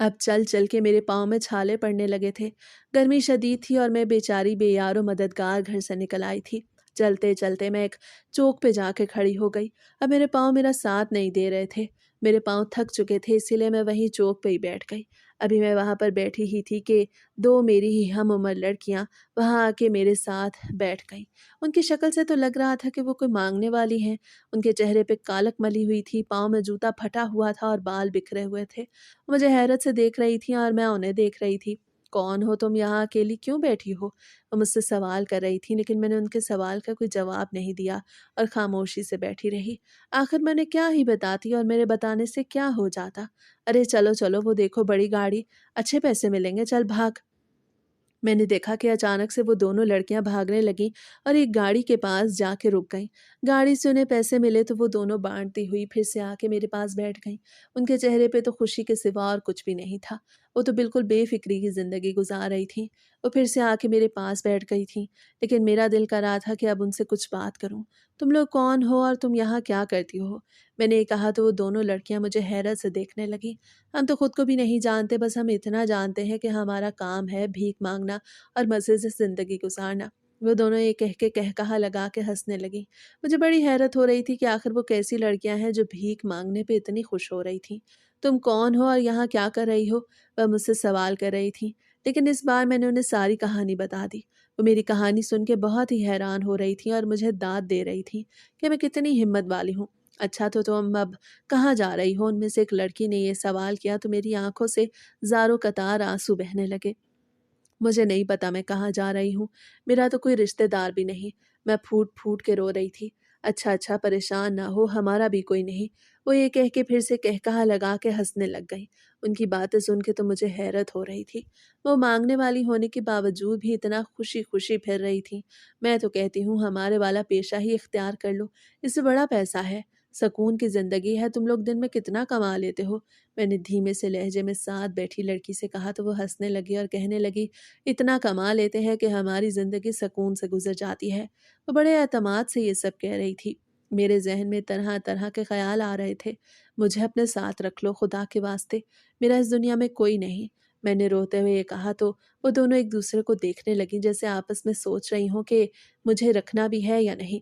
अब चल चल के मेरे पाँव में छाले पड़ने लगे थे। गर्मी शदीद थी और मैं बेचारी बेयारो मददगार घर से निकल आई थी। चलते चलते मैं एक चौक पे जाके खड़ी हो गई। अब मेरे पाँव मेरा साथ नहीं दे रहे थे। मेरे पाँव थक चुके थे, इसीलिए मैं वहीं चौक पे ही बैठ गई। अभी मैं वहां पर बैठी ही थी कि दो मेरी ही हम उम्र लड़कियां वहां आके मेरे साथ बैठ गईं। उनकी शक्ल से तो लग रहा था कि वो कोई मांगने वाली हैं। उनके चेहरे पे कालक मली हुई थी, पाँव में जूता फटा हुआ था और बाल बिखरे हुए थे। मुझे हैरत से देख रही थी और मैं उन्हें देख रही थी। कौन हो तुम, यहाँ अकेली क्यों बैठी हो? वो मुझसे सवाल कर रही थी, लेकिन मैंने उनके सवाल का कोई जवाब नहीं दिया और खामोशी से बैठी रही। आखिर मैंने क्या ही बताती और मेरे बताने से क्या हो जाता? अरे चलो चलो, वो देखो बड़ी गाड़ी, अच्छे पैसे मिलेंगे, चल भाग। मैंने देखा कि अचानक से वो दोनों लड़कियां भागने लगीं और एक गाड़ी के पास जाके रुक गईं। गाड़ी से उन्हें पैसे मिले तो वो दोनों बांटती हुई फिर से आके मेरे पास बैठ गईं। उनके चेहरे पे तो खुशी के सिवा और कुछ भी नहीं था। वो तो बिल्कुल बेफिक्री की जिंदगी गुजार रही थी। वो फिर से आके मेरे पास बैठ गई थी, लेकिन मेरा दिल कर रहा था कि अब उनसे कुछ बात करूं। तुम लोग कौन हो और तुम यहाँ क्या करती हो? मैंने ये कहा तो वो दोनों लड़कियां मुझे हैरत से देखने लगी। हम तो खुद को भी नहीं जानते, बस हम इतना जानते हैं कि हमारा काम है भीख मांगना और मज़े से ज़िंदगी गुजारना। वो दोनों ये कह के कहकहा लगा के हंसने लगी। मुझे बड़ी हैरत हो रही थी कि आखिर वो कैसी लड़कियां हैं जो भीख मांगने पे इतनी खुश हो रही थी। तुम कौन हो और यहाँ क्या कर रही हो? वह मुझसे सवाल कर रही थी, लेकिन इस बार मैंने उन्हें सारी कहानी बता दी। वो मेरी कहानी सुन के बहुत ही हैरान हो रही थी और मुझे दाद दे रही थी कि मैं कितनी हिम्मत वाली हूँ। अच्छा तो तुम अब कहाँ जा रही हो? उनमें से एक लड़की ने ये सवाल किया तो मेरी आंखों से ज़ारों कतार आंसू बहने लगे। मुझे नहीं पता मैं कहाँ जा रही हूँ। मेरा तो कोई रिश्तेदार भी नहीं। मैं फूट-फूट के रो रही थी। अच्छा, अच्छा परेशान ना हो, हमारा भी कोई नहीं। वो ये कह के फिर से कहकहा लगा के हँसने लग गईं। उनकी बातें सुन के तो मुझे हैरत हो रही थी। वो माँगने वाली होने के बावजूद भी इतना खुशी-खुशी फिर रही थीं। मैं तो कहती हूँ हमारे वाला पेशा ही इख्तियार कर लो, इससे बड़ा पैसा है, सुकून की ज़िंदगी है, तुम लोग दिन में कितना कमा लेते हो? मैंने धीमे से लहजे में साथ बैठी लड़की से कहा तो वो हँसने लगी और कहने लगी, इतना कमा लेते हैं कि हमारी ज़िंदगी सुकून से गुज़र जाती है। वो बड़े एतमाद से ये सब कह रही थी। मेरे ज़हन में तरह-तरह के ख़्याल आ रहे थे। मुझे अपने साथ रख लो खुदा के वास्ते, मेरा इस दुनिया में कोई नहीं। मैंने रोते हुए ये कहा तो वो दोनों एक-दूसरे को देखने लगीं जैसे आपस में सोच रही हों कि मुझे रखना भी है या नहीं।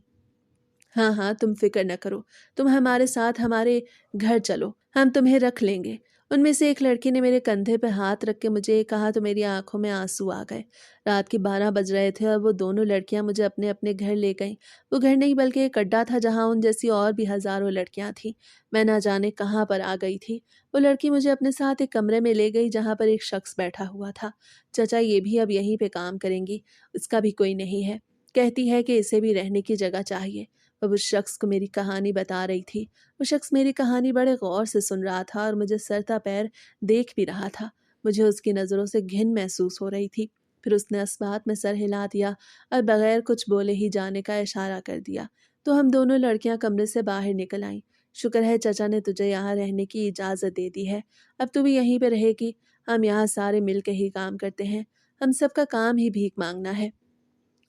हाँ, हाँ, तुम फ़िक्र न करो। तुम हमारे साथ हमारे घर चलो, हम तुम्हें रख लेंगे। उनमें से एक लड़की ने मेरे कंधे पे हाथ रख के मुझे ये कहा तो मेरी आँखों में आँसू आ गए। रात के 12 बज रहे थे और वो दोनों लड़कियाँ मुझे अपने-अपने घर ले गईं। वो घर नहीं बल्कि एक अड्डा था जहाँ उन जैसी और भी हज़ारों लड़कियाँ थीं। मैं ना जाने कहाँ पर आ गई थी। वो लड़की मुझे अपने साथ एक कमरे में ले गई जहाँ पर एक शख़्स बैठा हुआ था। चाचा ये भी अब यहीं पे काम करेंगी, उसका भी कोई नहीं है। कहती है कि इसे भी रहने की जगह चाहिए। अब उस शख्स को मेरी कहानी बता रही थी। वो शख्स मेरी कहानी बड़े गौर से सुन रहा था और मुझे सरता पैर देख भी रहा था। मुझे उसकी नज़रों से घिन महसूस हो रही थी। फिर उसने इस बात में सर हिला दिया और बगैर कुछ बोले ही जाने का इशारा कर दिया। तो हम दोनों लड़कियां कमरे से बाहर निकल आईं। शुक्र है चचा ने तुझे यहाँ रहने की इजाज़त दे दी है। अब तू भी यहीं पे रहेगी। हम यहाँ सारे मिल के ही काम करते हैं। हम सबका काम ही भीख मांगना है।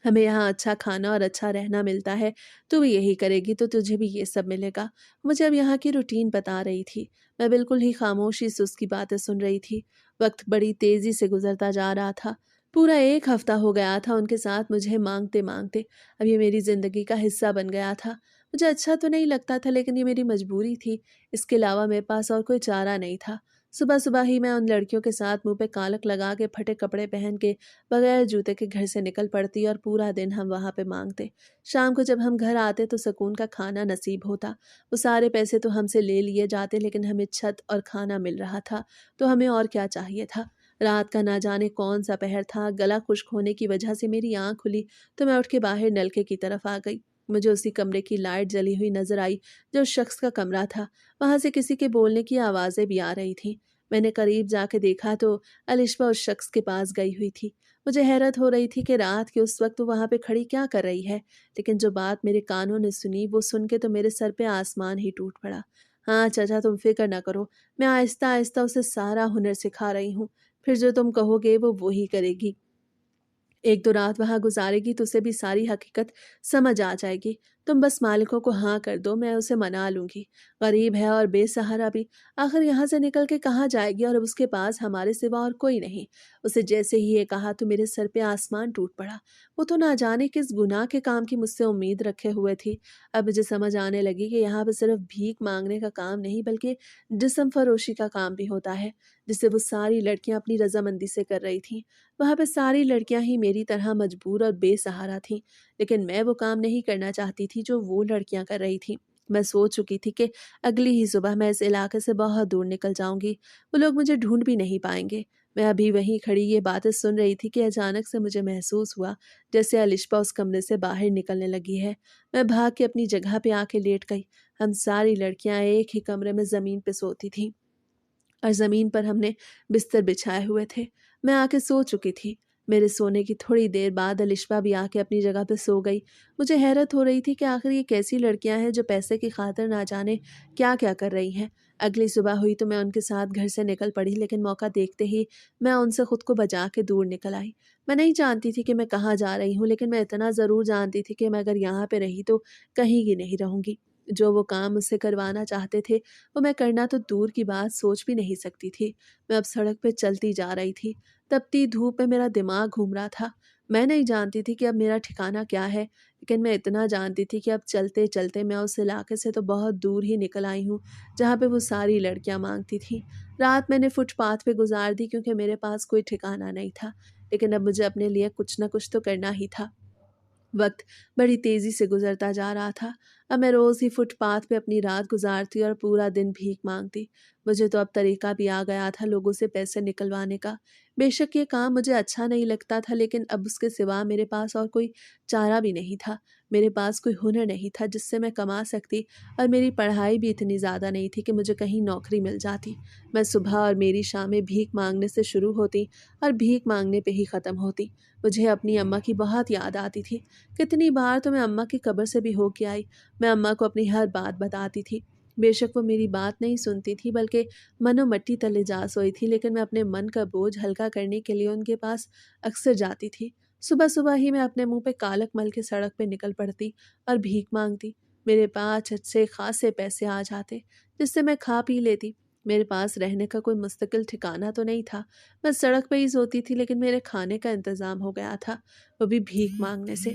हमें यहाँ अच्छा खाना और अच्छा रहना मिलता है, तू भी यही करेगी तो तुझे भी ये सब मिलेगा। मुझे अब यहाँ की रूटीन बता रही थी। मैं बिल्कुल ही खामोशी से उसकी बातें सुन रही थी। वक्त बड़ी तेज़ी से गुजरता जा रहा था। पूरा 1 हफ्ता हो गया था उनके साथ मुझे माँगते-माँगते। अब ये मेरी ज़िंदगी का हिस्सा बन गया था। मुझे अच्छा तो नहीं लगता था लेकिन ये मेरी मजबूरी थी। इसके अलावा मेरे पास और कोई चारा नहीं था। सुबह-सुबह ही मैं उन लड़कियों के साथ मुँह पे कालक लगा के, फटे कपड़े पहन के बगैर जूते के घर से निकल पड़ती और पूरा दिन हम वहाँ पे मांगते। शाम को जब हम घर आते तो सुकून का खाना नसीब होता। वो सारे पैसे तो हमसे ले लिए जाते लेकिन हमें छत और खाना मिल रहा था, तो हमें और क्या चाहिए था। रात का ना जाने कौन सा पहर था, गला खुश्क होने की वजह से मेरी आँख खुली तो मैं उठ के बाहर नलके की तरफ आ गई। मुझे उसी कमरे की लाइट जली हुई नज़र आई जो उस शख्स का कमरा था। वहाँ से किसी के बोलने की आवाज़ें भी आ रही थीं। मैंने करीब जाके देखा तो अलिशबा उस शख्स के पास गई हुई थी। मुझे हैरत हो रही थी कि रात के उस वक्त वो वहाँ पे खड़ी क्या कर रही है, लेकिन जो बात मेरे कानों ने सुनी वो सुन के तो मेरे सर पे आसमान ही टूट पड़ा। हाँ चाचा तुम फिक्र ना करो, मैं आहिस्ता आहिस्ता उसे सारा हुनर सिखा रही हूँ, फिर जो तुम कहोगे वो ही करेगी। 1-2 रात वहाँ गुज़ारेगी तो उसे भी सारी हकीकत समझ आ जाएगी। तुम बस मालिकों को हाँ कर दो, मैं उसे मना लूँगी। गरीब है और बेसहारा भी, आखिर यहाँ से निकल के कहाँ जाएगी और अब उसके पास हमारे सिवा और कोई नहीं। उसे जैसे ही ये कहा तो मेरे सर पे आसमान टूट पड़ा। वो तो ना जाने किस गुनाह के काम की मुझसे उम्मीद रखे हुए थी। अब मुझे समझ आने लगी कि यहाँ पे सिर्फ़ भीख माँगने का काम नहीं बल्कि जिस्म फ़रोशी का काम भी होता है, जिसे वो सारी लड़कियाँ अपनी रज़ामंदी से कर रही थीं। वहाँ पे सारी लड़कियां ही मेरी तरह मजबूर और बेसहारा थीं, लेकिन मैं वो काम नहीं करना चाहती थी जो वो लड़कियां कर रही थीं। मैं सोच चुकी थी कि अगली ही सुबह मैं इस इलाके से बहुत दूर निकल जाऊंगी। वो लोग मुझे ढूंढ भी नहीं पाएंगे। मैं अभी वहीं खड़ी ये बातें सुन रही थी कि अचानक से मुझे महसूस हुआ जैसे अलिश्बा उस कमरे से बाहर निकलने लगी है। मैं भाग के अपनी जगह पे आके लेट गई। हम सारी लड़कियां एक ही कमरे में जमीन पे सोती थीं और ज़मीन पर हमने बिस्तर बिछाए हुए थे। मैं आके सो चुकी थी। मेरे सोने की थोड़ी देर बाद अलिश्बा भी आके अपनी जगह पे सो गई। मुझे हैरत हो रही थी कि आखिर ये कैसी लड़कियां हैं जो पैसे की खातिर ना जाने क्या-क्या कर रही हैं। अगली सुबह हुई तो मैं उनके साथ घर से निकल पड़ी लेकिन मौका देखते ही मैं उनसे खुद को बचा के दूर निकल आई। मैं नहीं जानती थी कि मैं कहाँ जा रही हूँ लेकिन मैं इतना ज़रूर जानती थी कि मैं अगर यहाँ पे रही तो कहीं की नहीं रहूँगी। जो वो काम मुझसे करवाना चाहते थे वो मैं करना तो दूर की बात सोच भी नहीं सकती थी। मैं अब सड़क पे चलती जा रही थी। तपती धूप में मेरा दिमाग घूम रहा था। मैं नहीं जानती थी कि अब मेरा ठिकाना क्या है, लेकिन मैं इतना जानती थी कि अब चलते-चलते मैं उस इलाके से तो बहुत दूर ही निकल आई हूँ, जहाँ पे वो सारी लड़कियाँ माँगती थीं। रात मैंने फुटपाथ पे गुज़ार दी क्योंकि मेरे पास कोई ठिकाना नहीं था, लेकिन अब मुझे अपने लिए कुछ न कुछ तो करना ही था। وقت بڑی تیزی سے گزرتا جا رہا تھا۔ اب میں روز ہی فٹ پاتھ پہ اپنی رات گزارتی اور پورا دن بھیک مانگتی۔ مجھے تو اب طریقہ بھی آ گیا تھا لوگوں سے پیسے نکلوانے کا۔ بے شک یہ کام مجھے اچھا نہیں لگتا تھا، لیکن اب اس کے سوا میرے پاس اور کوئی چارہ بھی نہیں تھا۔ میرے پاس کوئی ہنر نہیں تھا جس سے میں کما سکتی، اور میری پڑھائی بھی اتنی زیادہ نہیں تھی کہ مجھے کہیں نوکری مل جاتی۔ میں صبح اور میری شامیں بھیک مانگنے سے شروع ہوتی اور بھیک مانگنے پہ ہی ختم ہوتی۔ مجھے اپنی اماں کی بہت یاد آتی تھی۔ کتنی بار تو میں اماں کی قبر سے بھی ہو کے آئی۔ میں اماں کو اپنی ہر بات بتاتی تھی۔ بے شک وہ میری بات نہیں سنتی تھی، بلکہ من و مٹی تلے جا سوئی تھی، لیکن میں اپنے من کا بوجھ ہلکا کرنے کے لیے ان کے پاس اکثر جاتی تھی۔ صبح صبح ہی میں اپنے منہ پہ کالک مل کے سڑک پہ نکل پڑتی اور بھیک مانگتی۔ میرے پاس اچھے خاصے پیسے آ جاتے جس سے میں کھا پی لیتی۔ میرے پاس رہنے کا کوئی مستقل ٹھکانہ تو نہیں تھا۔ میں سڑک پہ ہی سوتی تھی، لیکن میرے کھانے کا انتظام ہو گیا تھا، وہ بھی بھیک مانگنے سے۔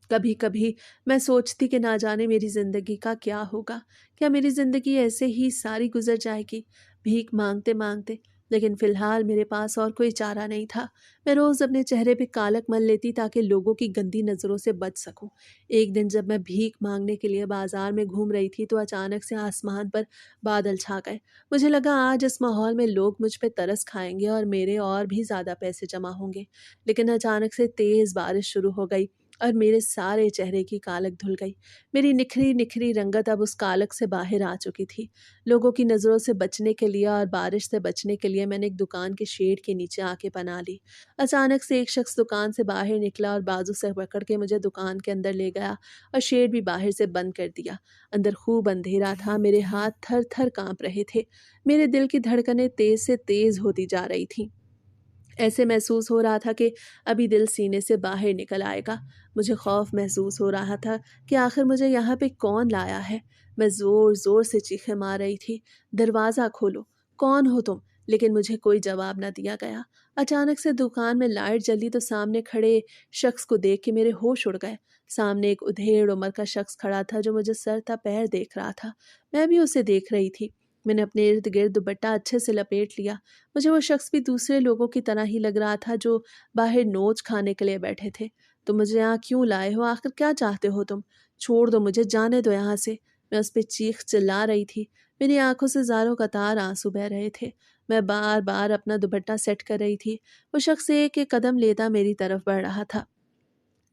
کبھی کبھی میں سوچتی کہ نہ جانے میری زندگی کا کیا ہوگا، کیا میری زندگی ایسے ہی ساری گزر جائے گی بھیک مانگتے مانگتے۔ لیکن فی الحال میرے پاس اور کوئی چارہ نہیں تھا۔ میں روز اپنے چہرے پہ کالک مل لیتی تاکہ لوگوں کی گندی نظروں سے بچ سکوں۔ ایک دن جب میں بھیک مانگنے کے لیے بازار میں گھوم رہی تھی تو اچانک سے آسمان پر بادل چھا گئے۔ مجھے لگا آج اس ماحول میں لوگ مجھ پہ ترس کھائیں گے اور میرے اور بھی زیادہ پیسے جمع ہوں گے۔ لیکن اچانک سے تیز بارش شروع ہو گئی اور میرے سارے چہرے کی کالک دھل گئی۔ میری نکھری نکھری رنگت اب اس کالک سے باہر آ چکی تھی۔ لوگوں کی نظروں سے بچنے کے لیے اور بارش سے بچنے کے لیے میں نے ایک دکان کے شیڈ کے نیچے آ کے پناہ لی۔ اچانک سے ایک شخص دکان سے باہر نکلا اور بازو سے پکڑ کے مجھے دکان کے اندر لے گیا اور شیڈ بھی باہر سے بند کر دیا۔ اندر خوب اندھیرا تھا، میرے ہاتھ تھر تھر کانپ رہے تھے، میرے دل کی دھڑکنیں تیز سے تیز ہوتی جا رہی تھیں۔ ایسے محسوس ہو رہا تھا کہ ابھی دل سینے سے باہر نکل آئے گا۔ مجھے خوف محسوس ہو رہا تھا کہ آخر مجھے یہاں پہ کون لایا ہے۔ میں زور زور سے چیخیں مار رہی تھی، دروازہ کھولو، کون ہو تم؟ لیکن مجھے کوئی جواب نہ دیا گیا۔ اچانک سے دکان میں لائٹ جلی تو سامنے کھڑے شخص کو دیکھ کے میرے ہوش اڑ گئے۔ سامنے ایک ادھیڑ عمر کا شخص کھڑا تھا جو مجھے سر تا پیر دیکھ رہا تھا۔ میں بھی اسے دیکھ رہی تھی۔ میں نے اپنے ارد گرد دوپٹہ اچھے سے لپیٹ لیا۔ مجھے وہ شخص بھی دوسرے لوگوں کی طرح ہی لگ رہا تھا جو باہر نوچ کھانے کے لیے بیٹھے تھے۔ تم مجھے یہاں کیوں لائے ہو؟ آخر کیا چاہتے ہو تم؟ چھوڑ دو مجھے، جانے دو یہاں سے۔ میں اس پہ چیخ چلا رہی تھی۔ میری آنکھوں سے زاروں قطار آنسو بہہ رہے تھے۔ میں بار بار اپنا دوپٹہ سیٹ کر رہی تھی۔ وہ شخص ایک ایک قدم لیتا میری طرف بڑھ رہا تھا۔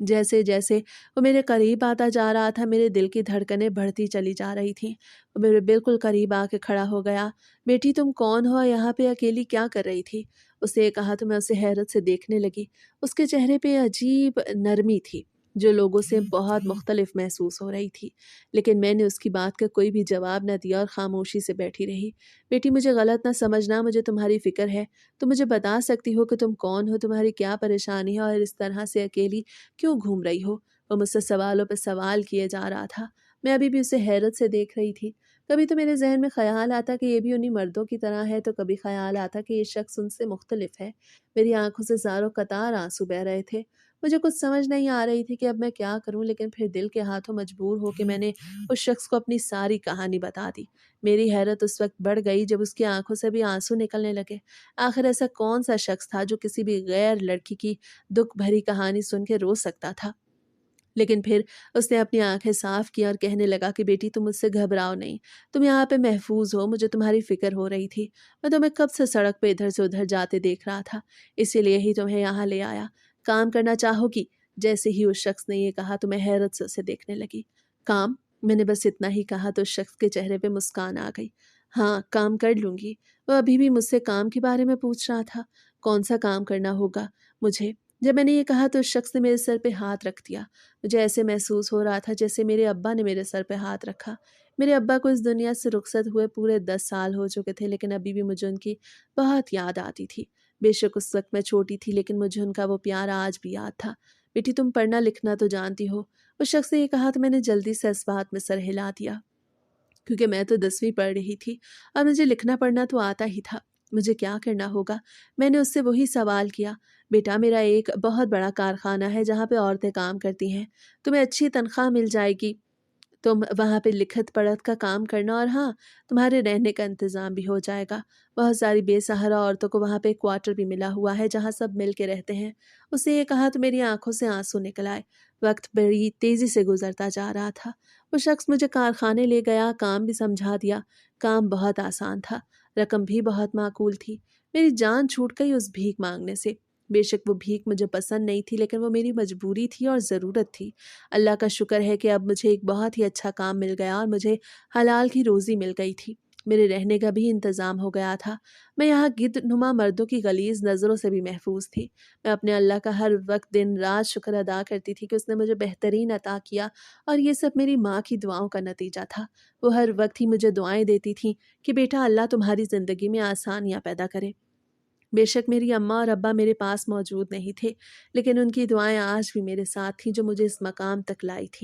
جیسے جیسے وہ میرے قریب آتا جا رہا تھا میرے دل کی دھڑکنیں بڑھتی چلی جا رہی تھیں۔ وہ میرے بالکل قریب آ کے کھڑا ہو گیا۔ بیٹی تم کون ہو؟ یہاں پہ اکیلی کیا کر رہی تھی؟ اس نے کہا تو میں اسے حیرت سے دیکھنے لگی۔ اس کے چہرے پہ عجیب نرمی تھی جو لوگوں سے بہت مختلف محسوس ہو رہی تھی، لیکن میں نے اس کی بات کا کوئی بھی جواب نہ دیا اور خاموشی سے بیٹھی رہی۔ بیٹی مجھے غلط نہ سمجھنا، مجھے تمہاری فکر ہے۔ تم مجھے بتا سکتی ہو کہ تم کون ہو، تمہاری کیا پریشانی ہے اور اس طرح سے اکیلی کیوں گھوم رہی ہو؟ وہ مجھ سے سوالوں پہ سوال کیے جا رہا تھا۔ میں ابھی بھی اسے حیرت سے دیکھ رہی تھی۔ کبھی تو میرے ذہن میں خیال آتا کہ یہ بھی انہی مردوں کی طرح ہے، تو کبھی خیال آتا کہ یہ شخص ان سے مختلف ہے۔ میری آنکھوں سے زاروں قطار آنسو بہہ رہے تھے۔ مجھے کچھ سمجھ نہیں آ رہی تھی کہ اب میں کیا کروں، لیکن پھر دل کے ہاتھوں مجبور ہو کے میں نے اس شخص کو اپنی ساری کہانی بتا دی۔ میری حیرت اس وقت بڑھ گئی جب اس کی آنکھوں سے بھی آنسو نکلنے لگے۔ آخر ایسا کون سا شخص تھا جو کسی بھی غیر لڑکی کی دکھ بھری کہانی سن کے رو سکتا تھا؟ لیکن پھر اس نے اپنی آنکھیں صاف کی اور کہنے لگا کہ بیٹی تم مجھ سے گھبراؤ نہیں، تم یہاں پہ محفوظ ہو، مجھے تمہاری فکر ہو رہی تھی۔ میں تمہیں کب سے سڑک پہ ادھر سے ادھر جاتے دیکھ رہا تھا، اسی لیے ہی تمہیں یہاں لے آیا۔ کام کرنا چاہو گی؟ جیسے ہی اس شخص نے یہ کہا تو میں حیرت سے اسے دیکھنے لگی۔ کام؟ میں نے بس اتنا ہی کہا تو اس شخص کے چہرے پہ مسکان آ گئی۔ ہاں کام کر لوں گی۔ وہ ابھی بھی مجھ سے کام کے بارے میں پوچھ رہا تھا۔ کون سا کام کرنا ہوگا مجھے؟ جب میں نے یہ کہا تو اس شخص نے میرے سر پہ ہاتھ رکھ دیا۔ مجھے ایسے محسوس ہو رہا تھا جیسے میرے ابا نے میرے سر پہ ہاتھ رکھا۔ میرے ابا کو اس دنیا سے رخصت ہوئے پورے 10 سال ہو چکے تھے، لیکن ابھی بھی مجھے ان کی بہت یاد آتی تھی۔ بے شک اس وقت میں چھوٹی تھی، لیکن مجھے ان کا وہ پیار آج بھی یاد تھا۔ بیٹی تم پڑھنا لکھنا تو جانتی ہو؟ اس شخص نے یہ کہا تو میں نے جلدی سے اس بات میں سر ہلا دیا، کیونکہ میں تو 10ویں پڑھ رہی تھی اور مجھے لکھنا پڑھنا تو آتا ہی تھا۔ مجھے کیا کرنا ہوگا؟ میں نے اس سے وہی سوال کیا۔ بیٹا میرا ایک بہت بڑا کارخانہ ہے جہاں پہ عورتیں کام کرتی ہیں، تمہیں اچھی تنخواہ مل جائے گی، तुम वहाँ पे लिखत पढ़त का काम करना, और हाँ, तुम्हारे रहने का इंतज़ाम भी हो जाएगा। बहुत सारी बेसहारा औरतों को वहाँ पे एक क्वार्टर भी मिला हुआ है जहाँ सब मिल के रहते हैं। उसने ये कहा तो मेरी आंखों से आंसू निकल आए। वक्त बड़ी तेज़ी से गुजरता जा रहा था। वो शख्स मुझे कारखाने ले गया, काम भी समझा दिया। काम बहुत आसान था, रकम भी बहुत माकूल थी। मेरी जान छूट गई उस भीख मांगने से। बेशक वो भीख मुझे पसंद नहीं थी, लेकिन वो मेरी मजबूरी थी और ज़रूरत थी। अल्लाह का शुक्र है कि अब मुझे एक बहुत ही अच्छा काम मिल गया और मुझे हलाल की रोज़ी मिल गई थी। मेरे रहने का भी इंतज़ाम हो गया था। मैं यहाँ गिद्धनुमा मर्दों की गलीज़ नज़रों से भी महफूज थी। मैं अपने अल्लाह का हर वक्त दिन रात शुक्र अदा करती थी कि उसने मुझे बेहतरीन अता किया, और ये सब मेरी माँ की दुआओं का नतीजा था। वो हर वक्त ही मुझे दुआएं देती थीं कि बेटा, अल्लाह तुम्हारी ज़िंदगी में आसानियाँ पैदा करे। बेशक मेरी अम्मा और अब्बा मेरे पास मौजूद नहीं थे, लेकिन उनकी दुआएं आज भी मेरे साथ थीं, जो मुझे इस मकाम तक लाई थी।